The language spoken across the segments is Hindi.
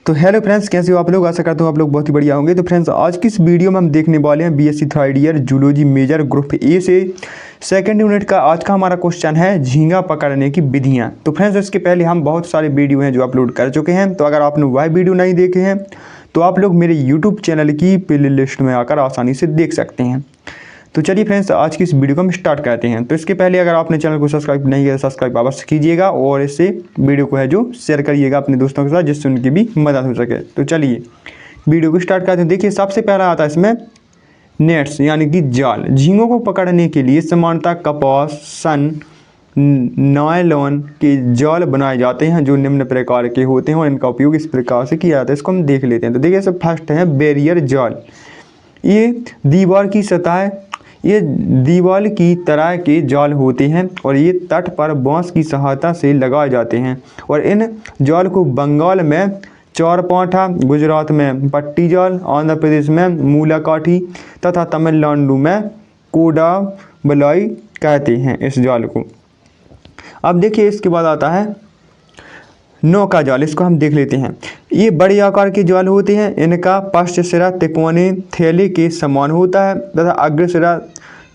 तो हेलो फ्रेंड्स, कैसे हो आप लोग। आशा करता हूँ आप लोग बहुत ही बढ़िया होंगे। तो फ्रेंड्स, आज की इस वीडियो में हम देखने वाले हैं BSc third year zoology major group A से सेकंड यूनिट का। आज का हमारा क्वेश्चन है झींगा पकड़ने की विधियाँ। तो फ्रेंड्स, इसके पहले हम बहुत सारे वीडियो हैं जो अपलोड कर चुके हैं। तो अगर आपने वह वीडियो नहीं देखे हैं तो आप लोग मेरे यूट्यूब चैनल की प्ले लिस्ट में आकर आसानी से देख सकते हैं। तो चलिए फ्रेंड्स, आज की इस वीडियो को हम स्टार्ट करते हैं। तो इसके पहले अगर आपने चैनल को सब्सक्राइब नहीं किया, सब्सक्राइब अवश्य कीजिएगा और इससे वीडियो को है जो शेयर करिएगा अपने दोस्तों के साथ, जिससे उनकी भी मदद हो सके। तो चलिए वीडियो को स्टार्ट करते हैं। देखिए, सबसे पहला आता है इसमें नेट्स यानी कि जाल। झींगों को पकड़ने के लिए सामान्यतः कपास, सन, नायलॉन के जाल बनाए जाते हैं जो निम्न प्रकार के होते हैं और इनका उपयोग इस प्रकार से किया जाता है। इसको हम देख लेते हैं। तो देखिए, सब फर्स्ट है बैरियर जाल। ये दीवार की तरह के जाल होते हैं और ये तट पर बांस की सहायता से लगाए जाते हैं और इन जाल को बंगाल में चौरपाठा, गुजरात में पट्टी जाल, आंध्र प्रदेश में मूलाकाठी तथा तमिलनाडु में कोडाबलाई कहते हैं इस जाल को। अब देखिए, इसके बाद आता है नौका जाल। इसको हम देख लेते हैं। ये बड़े आकार के जाल होते हैं। इनका पश्च सिरा तिकोने थैले के समान होता है तथा अग्र सिरा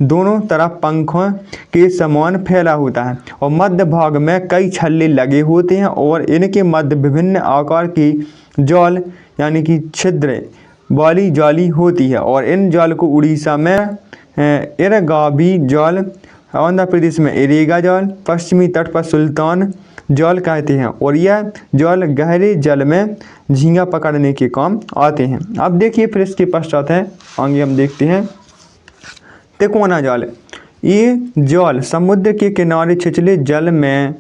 दोनों तरफ पंखों के समान फैला होता है और मध्य भाग में कई छल्ले लगे होते हैं और इनके मध्य विभिन्न आकार की जाल यानी कि छिद्र वाली जाली होती है और इन जाल को उड़ीसा में इरगावी जाल, आंध्र प्रदेश में इरेगा जाल, पश्चिमी तट पर सुल्तान जाल कहते हैं और यह जाल गहरे जल में झींगा पकड़ने के काम आते हैं। अब देखिए, फिर इसके पश्चात है आगे हम देखते हैं तिकोना जाल। ये जाल समुद्र के किनारे छिछले जल में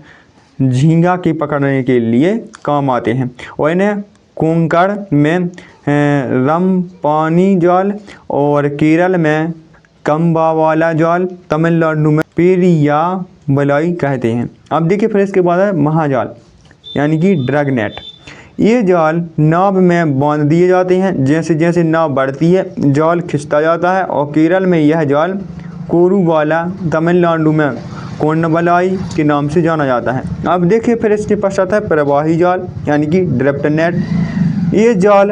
झींगा के पकड़ने के लिए काम आते हैं और इन्हें कोंकण में रमपानी जाल और केरल में कम्बावाला जाल, तमिलनाडु में पेरियाबलाई कहते हैं। अब देखिए, फिर इसके बाद है महाजाल यानी कि ड्रैग नेट। ये जाल नाव में बांध दिए जाते हैं। जैसे जैसे नाव बढ़ती है जाल खिंचता जाता है और केरल में यह जाल कोरूवाला, तमिलनाडु में कोंडबलाई के नाम से जाना जाता है। अब देखिए, फिर इसके पश्चात है प्रवाही जाल यानी कि ड्रिफ्ट नेट। ये जाल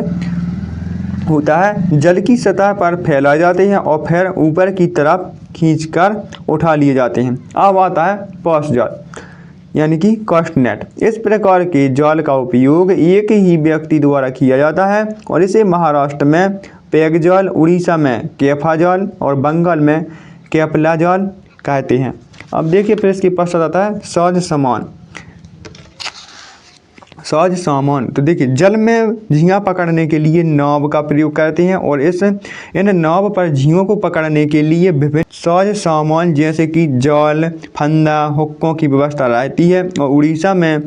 होता है जल की सतह पर फैलाए जाते हैं और फिर ऊपर की तरफ खींचकर उठा लिए जाते हैं। अब आता है पास जाल यानी कि कास्ट नेट। इस प्रकार के जाल का उपयोग एक ही व्यक्ति द्वारा किया जाता है और इसे महाराष्ट्र में पैग जाल, उड़ीसा में कैफा जाल और बंगाल में कैपला जाल कहते हैं। अब देखिए, फिर इसके पश्चात आता है साज सामान। तो देखिए, जल में झींगा पकड़ने के लिए नाव का प्रयोग करते हैं और इन नाव पर झींगों को पकड़ने के लिए विभिन्न साज सामान जैसे कि जाल, फंदा, हुक्कों की व्यवस्था रहती है और उड़ीसा में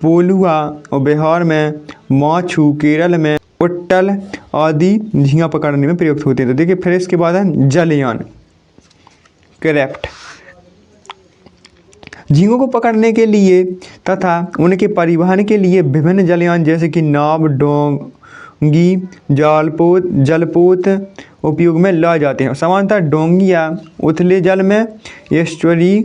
पोलुआ और बिहार में माछू, केरल में उट्टल आदि झींगा पकड़ने में प्रयुक्त होते हैं। तो देखिए, फिर इसके बाद है जलयान क्राफ्ट। झींगों को पकड़ने के लिए तथा उनके परिवहन के लिए विभिन्न जलयान जैसे कि नाव, डोंगी, जलपोत उपयोग में लाए जाते हैं। सामान्यतः डोंगियाँ उथले जल में, एस्चुरी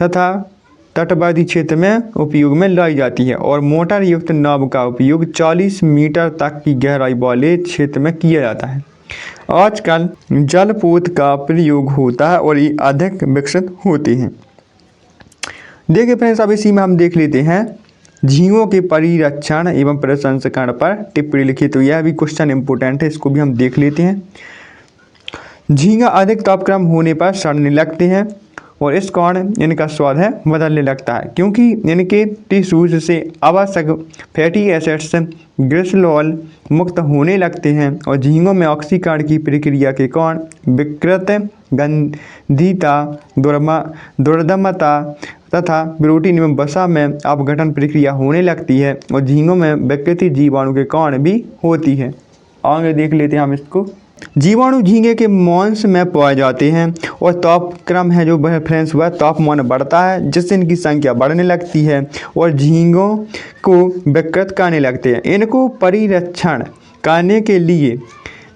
तथा तटवर्ती क्षेत्र में उपयोग में लाई जाती है और मोटर युक्त नाव का उपयोग 40 मीटर तक की गहराई वाले क्षेत्र में किया जाता है। आजकल जलपोत का प्रयोग होता है और ये अधिक विकसित होते हैं। देखिए फ्रेंड्स, अब इसी में हम देख लेते हैं झींगों के परिरक्षण एवं प्रसंस्करण पर टिप्पणी लिखी। तो यह भी क्वेश्चन इंपोर्टेंट है, इसको भी हम देख लेते हैं। झींगा अधिक तापक्रम होने पर सड़ने लगते हैं और इस कारण इनका स्वाद है बदलने लगता है क्योंकि इनके टिश्यूज से आवश्यक फैटी एसिड्स ग्लिसरॉल मुक्त होने लगते हैं और झींगों में ऑक्सीकरण की प्रक्रिया के कारण विकृत गंधिता, दुर्गंधता तथा प्रोटीन एवं वसा में अपघटन प्रक्रिया होने लगती है और झींगों में विकृति जीवाणु के कारण भी होती है। आगे देख लेते हैं हम इसको। जीवाणु झींगे के मांस में पाए जाते हैं और तापक्रम है जो फ्रेंड्स वह तापमान बढ़ता है जिससे इनकी संख्या बढ़ने लगती है और झींगों को विकृत करने लगते हैं। इनको परिरक्षण करने के लिए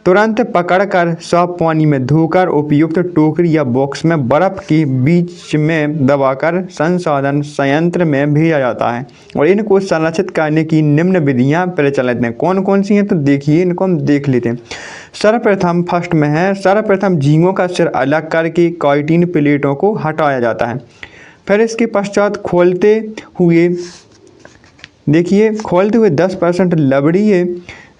तुरंत पकड़कर साफ पानी में धोकर उपयुक्त टोकरी या बॉक्स में बर्फ के बीच में दबाकर संसाधन संयंत्र में भेजा जाता है। और इनको संरक्षित करने की निम्न विधियां प्रचलित हैं। कौन कौन सी हैं तो देखिए, इनको हम देख लेते हैं। सर्वप्रथम फर्स्ट में है, सर्वप्रथम झींगों का सिर अलग करके काइटिन प्लेटों को हटाया जाता है। फिर इसके पश्चात खोलते हुए 10% लवणीय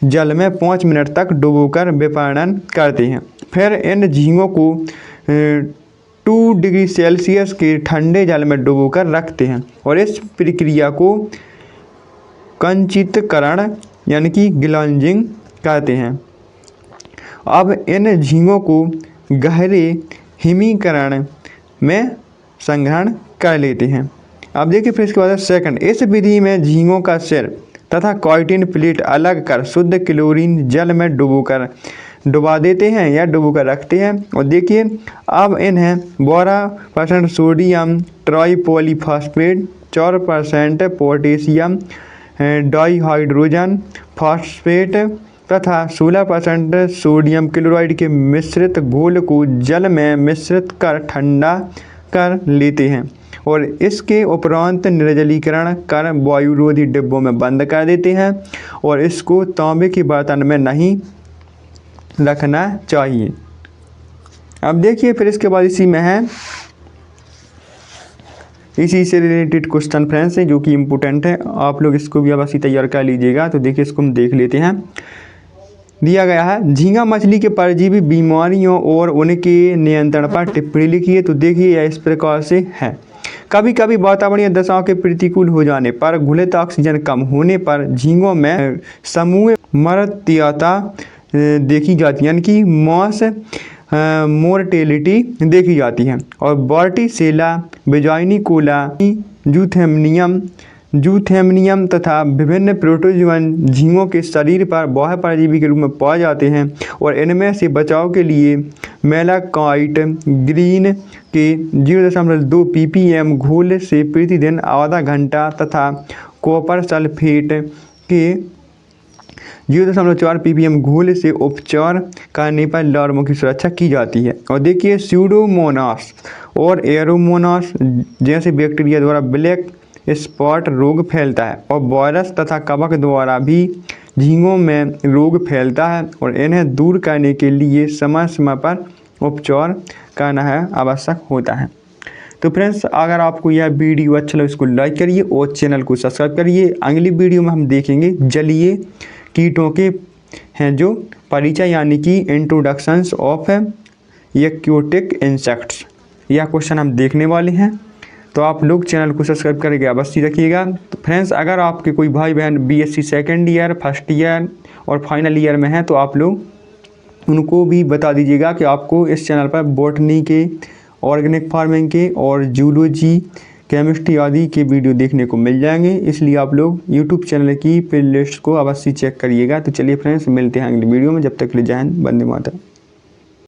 जल में 5 मिनट तक डुबोकर विपणन करते हैं। फिर इन झींगों को 2 डिग्री सेल्सियस के ठंडे जल में डुबोकर रखते हैं और इस प्रक्रिया को कंचितकरण यानी कि ग्लांजिंग कहते हैं। अब इन झींगों को गहरे हिमीकरण में संग्रहण कर लेते हैं। अब देखिए फिर इसके बाद सेकंड, इस विधि में झींगों का सिर तथा काइटिन प्लेट अलग कर शुद्ध क्लोरीन जल में डुबा देते हैं या डुबोकर रखते हैं। और देखिए अब इन्हें 12% सोडियम ट्राइपॉलीफॉस्फेट, 4% पोटेशियम डाइहाइड्रोजन फॉस्फेट तथा 16% सोडियम क्लोराइड के मिश्रित घोल को जल में मिश्रित कर ठंडा कर लेते हैं और इसके उपरांत निर्जलीकरण कर वायुरोधी डिब्बों में बंद कर देते हैं और इसको तांबे के बर्तन में नहीं रखना चाहिए। अब देखिए फिर इसके बाद इसी में है, इसी से रिलेटेड क्वेश्चन फ्रेंड्स है जो कि इम्पोर्टेंट है, आप लोग इसको भी अवश्य तैयार कर लीजिएगा। तो देखिए इसको हम देख लेते हैं। दिया गया है, झींगा मछली के परजीवी बीमारियों और उनके नियंत्रण पर टिप्पणी लिखी है। तो देखिए यह इस प्रकार से है। कभी कभी वातावरणीय दशाओं के प्रतिकूल हो जाने पर घुलित ऑक्सीजन कम होने पर झींगों में समूह मरतियता देखी जाती है, यानी कि मास मोर्टेलिटी देखी जाती है। और बॉर्टिसेला विजाइनिकोला जूथेमनियम तथा विभिन्न प्रोटोजुअन झींगों के शरीर पर बाह्य परजीवी के रूप में पाए जाते हैं और इनमें से बचाव के लिए मेलाकाइट ग्रीन के 0.2 ppm घोल से प्रतिदिन आधा घंटा तथा कॉपर सल्फेट के 0.4 ppm घोल से उपचार करने पर लार्वों की सुरक्षा की जाती है। और देखिए स्यूडोमोनास और एरोमोनास जैसे बैक्टीरिया द्वारा ब्लैक स्पॉट रोग फैलता है और वायरस तथा कवक द्वारा भी झींगों में रोग फैलता है और इन्हें दूर करने के लिए समय समय पर उपचार करना है आवश्यक होता है। तो फ्रेंड्स अगर आपको यह वीडियो अच्छा लगे इसको लाइक करिए और चैनल को सब्सक्राइब करिए। अगली वीडियो में हम देखेंगे जलीय कीटों के हैं जो परिचय यानी कि इंट्रोडक्शंस ऑफ एक्वेटिक इंसेक्ट्स, यह क्वेश्चन हम देखने वाले हैं। तो आप लोग चैनल को सब्सक्राइब करके अवश्य रखिएगा। तो फ्रेंड्स अगर आपके कोई भाई बहन BSc second year, first year और फाइनल ईयर में हैं तो आप लोग उनको भी बता दीजिएगा कि आपको इस चैनल पर बॉटनी के, ऑर्गेनिक फार्मिंग के और जूलॉजी, केमिस्ट्री आदि के वीडियो देखने को मिल जाएंगे। इसलिए आप लोग यूट्यूब चैनल की प्लेलिस्ट को अवश्य चेक करिएगा। तो चलिए फ्रेंड्स मिलते हैं अगली वीडियो में, जब तक के लिए जय हिंद, वंदे मातरम।